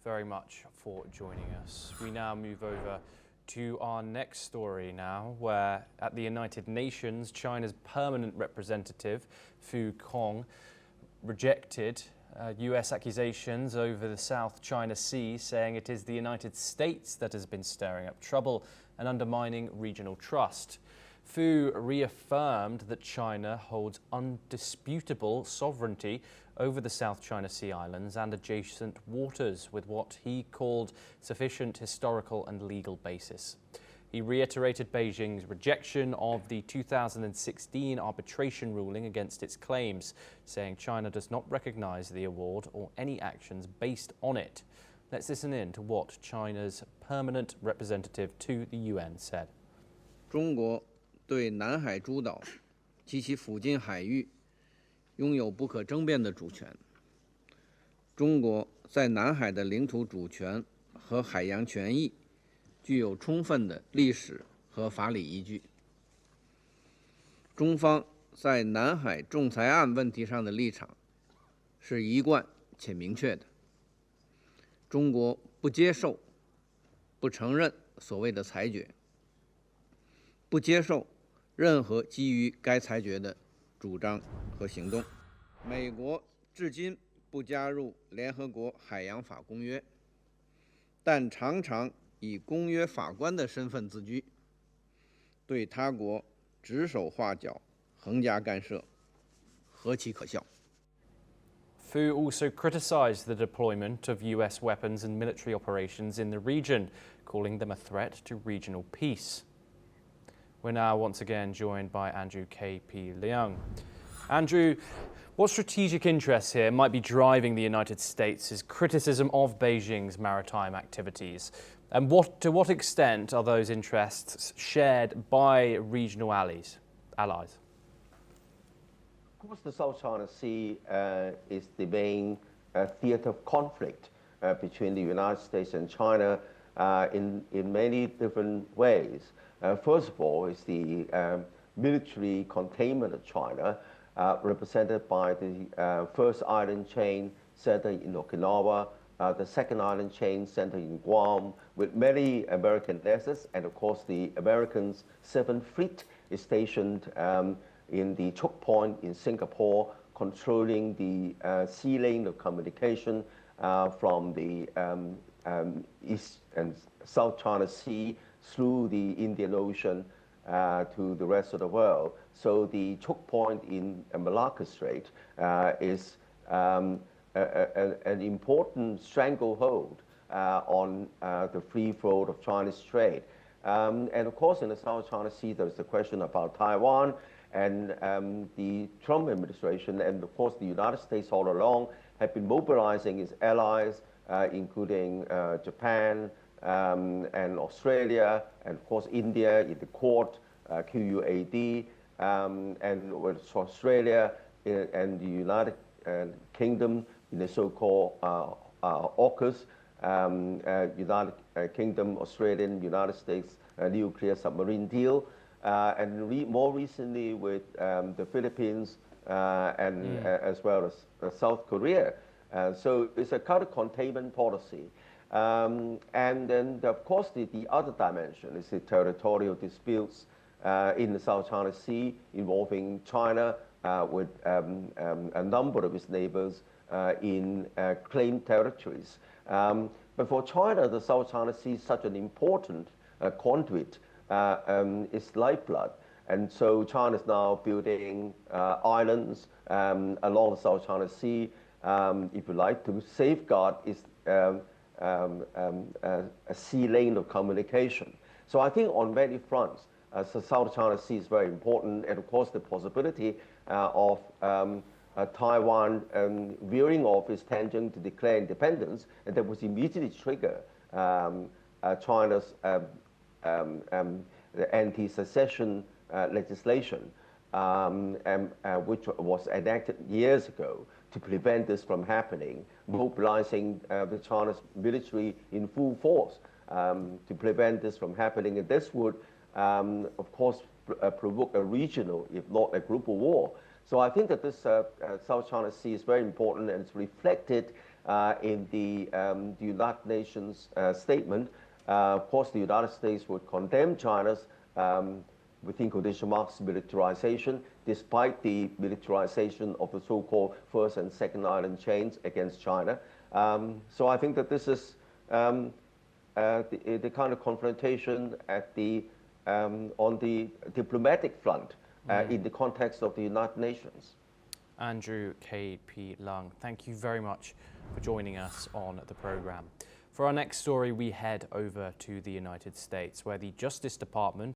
very much for joining us. We now move over to our next story now, where at the United Nations, China's permanent representative, Fu Kong, rejected US accusations over the South China Sea, saying it is the United States that has been stirring up trouble and undermining regional trust. Fu reaffirmed that China holds undisputable sovereignty over the South China Sea islands and adjacent waters with what he called sufficient historical and legal basis. He reiterated Beijing's rejection of the 2016 arbitration ruling against its claims, saying China does not recognize the award or any actions based on it. Let's listen in to what China's permanent representative to the UN said. 中国对南海诸岛及其附近海域拥有不可争辩的主权。中国在南海的领土主权和海洋权益具有充分的历史和法理依据。中方在南海仲裁案问题上的立场是一贯且明确的。中国不接受、不承认所谓的裁决，不接受任何基于该裁决的主张和行动。美国至今不加入联合国海洋法公约，但常常以公约法官的身份自居，对他国指手画脚、横加干涉，何其可笑！ Fu also criticized the deployment of US weapons and military operations in the region, calling them a threat to regional peace. We're now once again joined by Andrew K.P. Leung. Andrew, what strategic interests here might be driving the United States' criticism of Beijing's maritime activities? And to what extent are those interests shared by regional allies? Of course, the South China Sea is the main theater of conflict between the United States and China in many different ways. First of all, is the military containment of China, represented by the first island chain centered in Okinawa, the second island chain centered in Guam, with many American vessels, and of course the Americans' 7th Fleet is stationed in the choke point in Singapore, controlling the sea lane of communication from the East and South China Sea through the Indian Ocean to the rest of the world. So the choke point in Malacca Strait is an important stranglehold on the free flow of Chinese trade. And of course, in the South China Sea, there's the question about Taiwan, and the Trump administration and of course the United States all along have been mobilizing its allies, including Japan and Australia, and of course India in the Quad, QUAD, and with Australia and the United Kingdom in the so-called AUKUS, United Kingdom, Australian, United States nuclear submarine deal. And more recently with the Philippines and as well as South Korea. So it's a kind of containment policy. And then, of course, the other dimension is the territorial disputes in the South China Sea involving China with a number of its neighbors in claimed territories. But for China, the South China Sea is such an important conduit. Its lifeblood, and so China is now building islands along the South China Sea, if you like, to safeguard its a sea lane of communication. So I think on many fronts, the South China Sea is very important, and of course the possibility of Taiwan veering off its tangent to declare independence, and that would immediately trigger China's the anti-secession legislation, which was enacted years ago to prevent this from happening, mobilizing the China's military in full force to prevent this from happening. And this would, of course, provoke a regional, if not a global war. So I think that this South China Sea is very important, and it's reflected in the United Nations statement. Of course, the United States would condemn China's, within quotation marks, militarization, despite the militarization of the so-called first and second island chains against China. So I think that this is the kind of confrontation at on the diplomatic front in the context of the United Nations. Andrew K.P. Lung, thank you very much for joining us on the program. For our next story, we head over to the United States, where the Justice Department